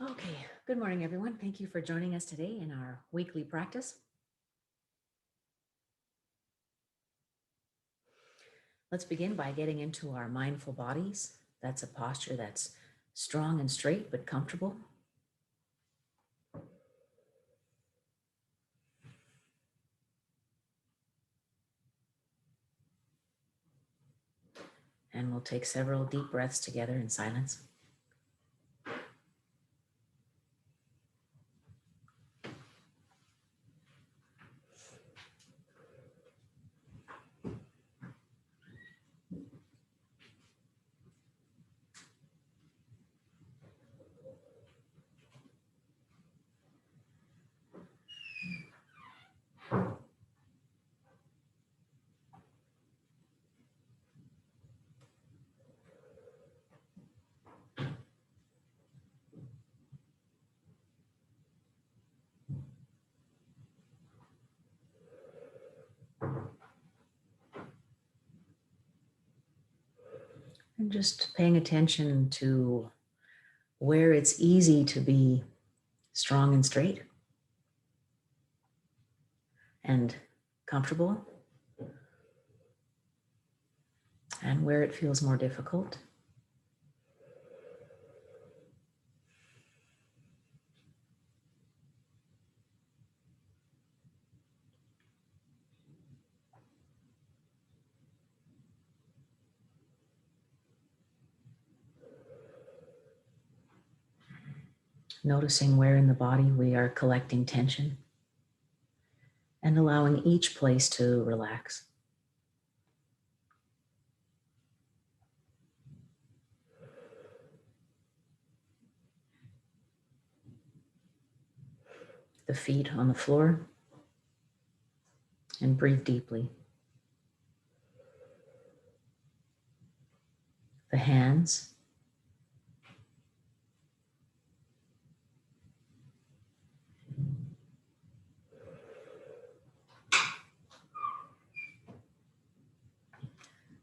Okay, good morning, everyone. Thank you for joining us today in our weekly practice. Let's begin by getting into our mindful bodies. That's a posture that's strong and straight, but comfortable. And we'll take several deep breaths together in silence. And just paying attention to where it's easy to be strong and straight and comfortable, and where it feels more difficult. Noticing where in the body we are collecting tension and allowing each place to relax. The feet on the floor, and breathe deeply. The hands,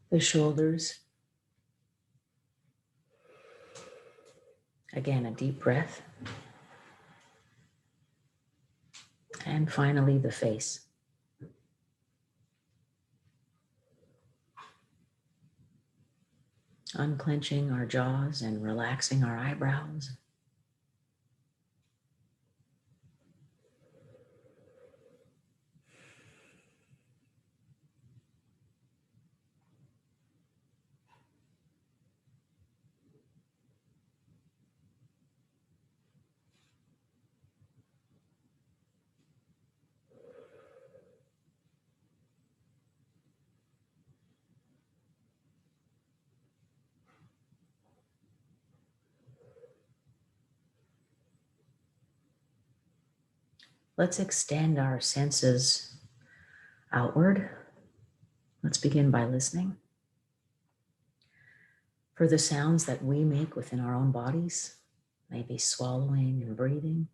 the shoulders. Again, a deep breath. And finally, the face. Unclenching our jaws and relaxing our eyebrows. Let's extend our senses outward. Let's begin by listening for the sounds that we make within our own bodies, maybe swallowing and breathing.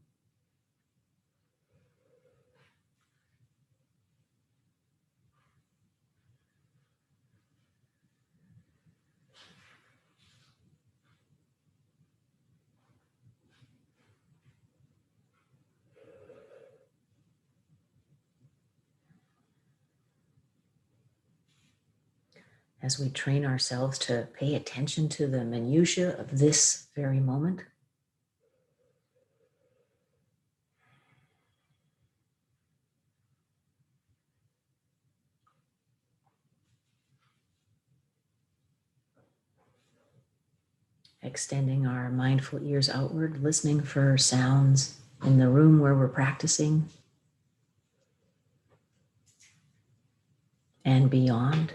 As we train ourselves to pay attention to the minutiae of this very moment. Extending our mindful ears outward, listening for sounds in the room where we're practicing and beyond.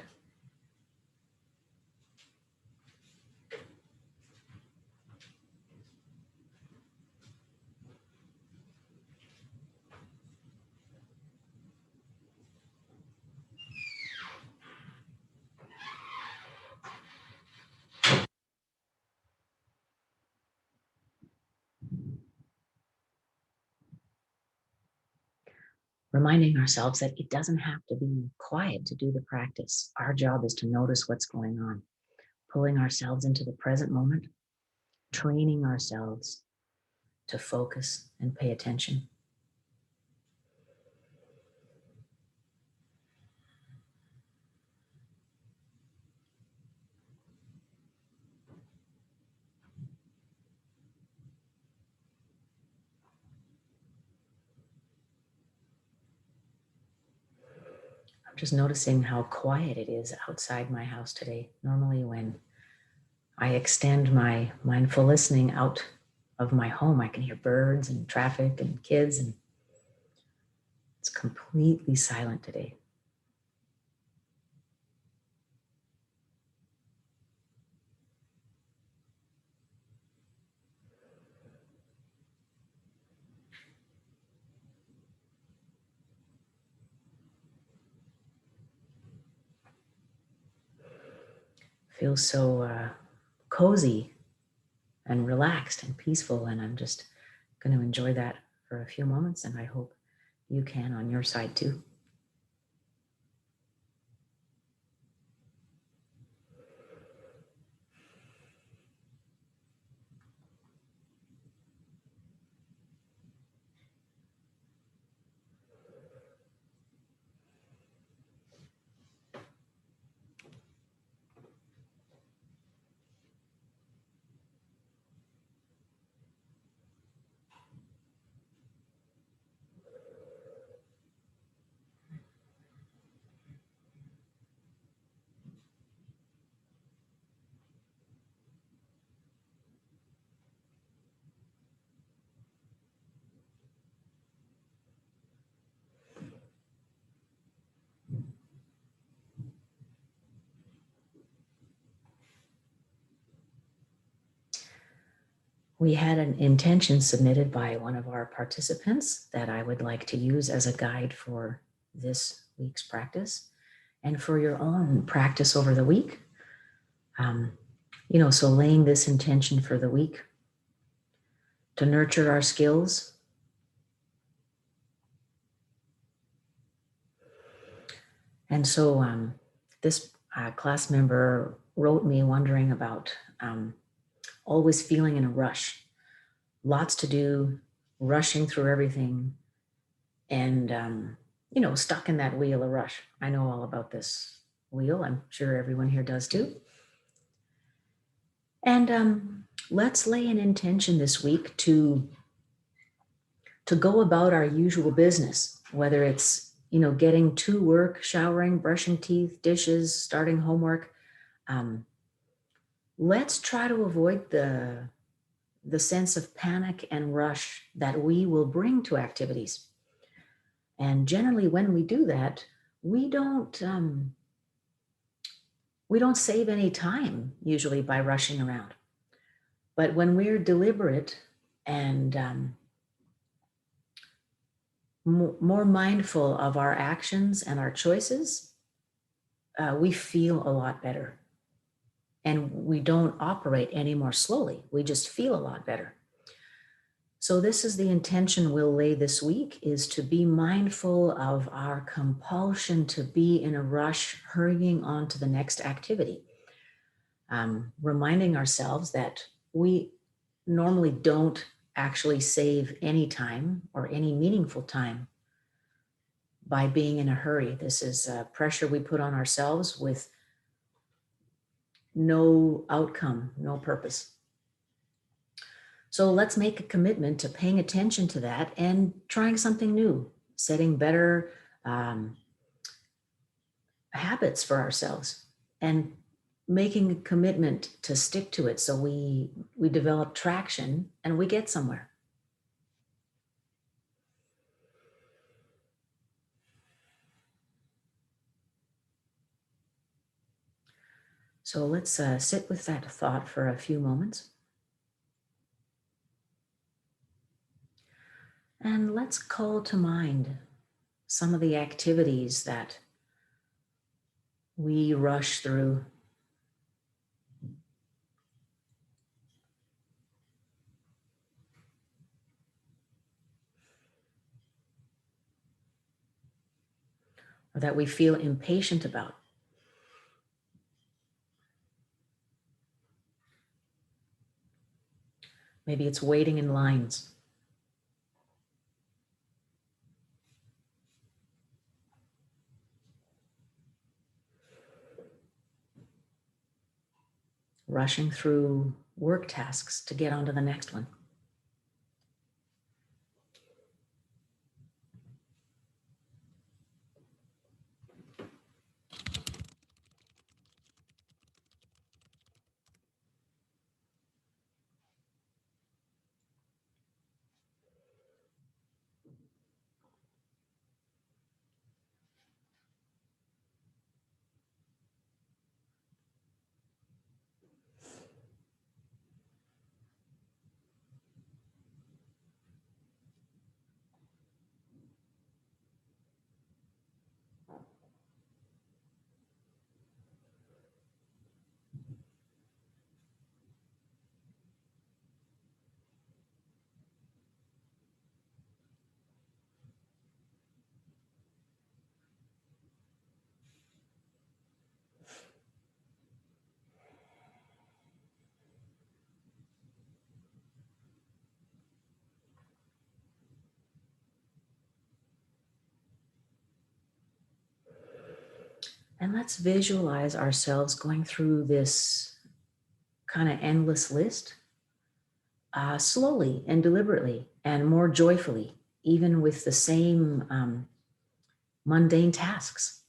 Reminding ourselves that it doesn't have to be quiet to do the practice. Our job is to notice what's going on, pulling ourselves into the present moment, training ourselves to focus and pay attention. I'm just noticing how quiet it is outside my house today. Normally, when I extend my mindful listening out of my home, I can hear birds and traffic and kids, and it's completely silent today. Feels so cozy and relaxed and peaceful, and I'm just going to enjoy that for a few moments, and I hope you can on your side too. We had an intention submitted by one of our participants that I would like to use as a guide for this week's practice and for your own practice over the week. So laying this intention for the week to nurture our skills, and so this class member wrote me wondering about always feeling in a rush, lots to do, rushing through everything, and stuck in that wheel of rush. I know all about this wheel. I'm sure everyone here does too. And let's lay an intention this week to go about our usual business, whether it's getting to work, showering, brushing teeth, dishes, starting homework. Let's try to avoid the sense of panic and rush that we will bring to activities. And generally, when we do that, we don't save any time usually by rushing around. But when we're deliberate and more mindful of our actions and our choices, we feel a lot better. And we don't operate any more slowly. We just feel a lot better. So this is the intention we'll lay this week, is to be mindful of our compulsion to be in a rush, hurrying on to the next activity. Reminding ourselves that we normally don't actually save any time or any meaningful time by being in a hurry. This is pressure we put on ourselves with no outcome, no purpose. So let's make a commitment to paying attention to that and trying something new, setting better habits for ourselves, and making a commitment to stick to it so we develop traction and we get somewhere. So let's sit with that thought for a few moments. And let's call to mind some of the activities that we rush through. Or that we feel impatient about. Maybe it's waiting in lines. rushing through work tasks to get onto the next one. And let's visualize ourselves going through this kind of endless list slowly and deliberately and more joyfully, even with the same mundane tasks.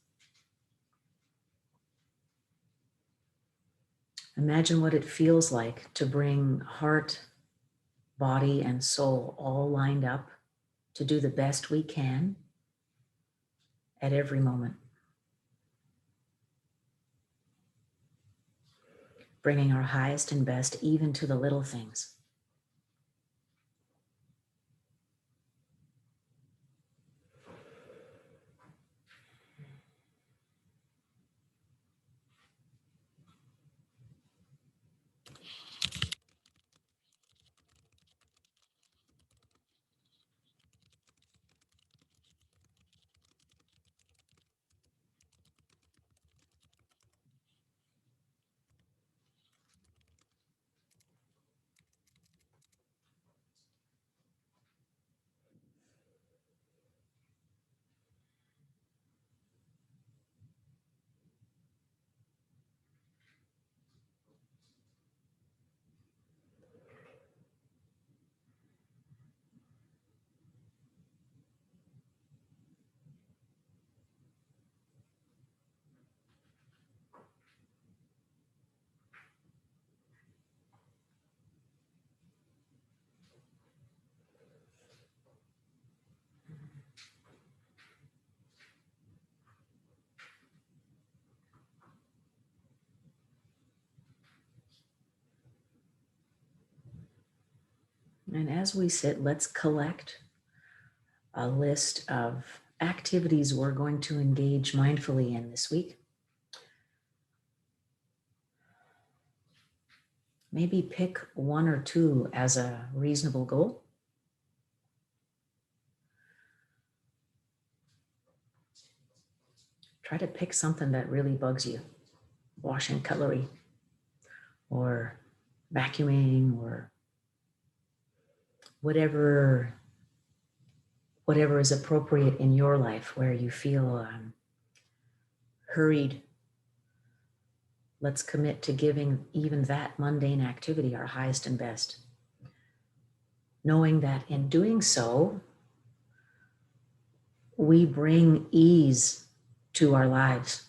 Imagine what it feels like to bring heart, body, and soul all lined up to do the best we can at every moment. Bringing our highest and best even to the little things. And as we sit, let's collect a list of activities we're going to engage mindfully in this week. Maybe pick one or two as a reasonable goal. Try to pick something that really bugs you. Washing cutlery, or vacuuming, or whatever is appropriate in your life where you feel hurried. Let's commit to giving even that mundane activity our highest and best, knowing that in doing so, we bring ease to our lives.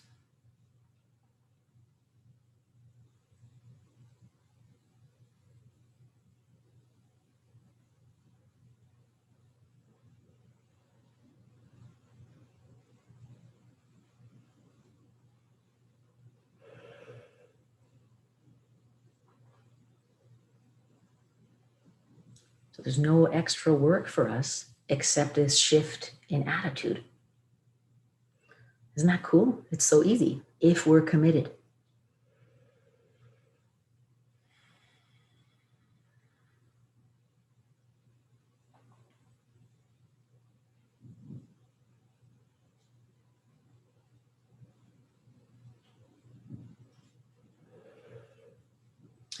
So there's no extra work for us except this shift in attitude. Isn't that cool? It's so easy if we're committed.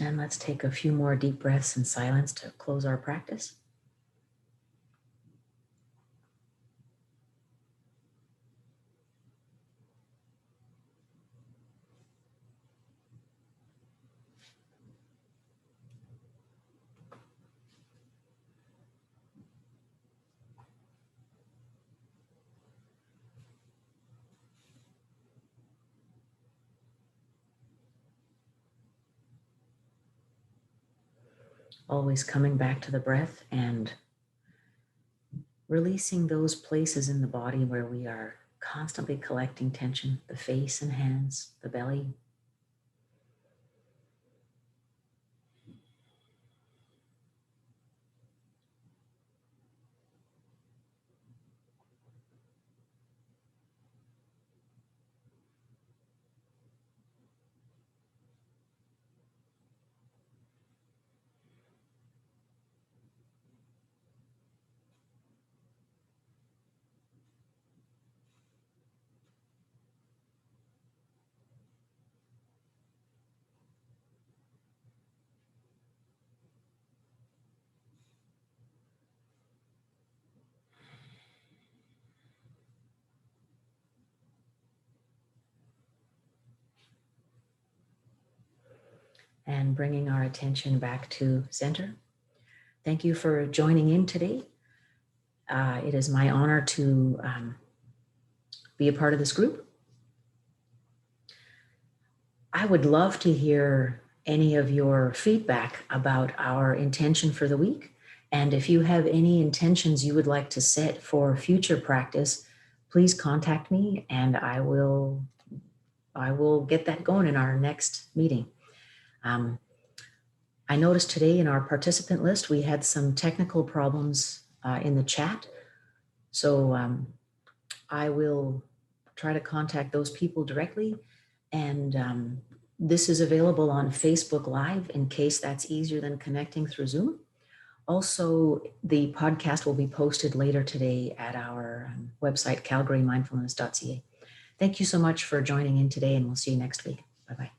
And let's take a few more deep breaths in silence to close our practice. Always coming back to the breath and releasing those places in the body where we are constantly collecting tension, the face and hands, the belly. And bringing our attention back to center. Thank you for joining in today. It is my honor to be a part of this group. I would love to hear any of your feedback about our intention for the week. And if you have any intentions you would like to set for future practice, please contact me and I will get that going in our next meeting. I noticed today in our participant list, we had some technical problems in the chat. So I will try to contact those people directly. And this is available on Facebook Live in case that's easier than connecting through Zoom. Also, the podcast will be posted later today at our website, calgarymindfulness.ca. Thank you so much for joining in today, and we'll see you next week. Bye-bye.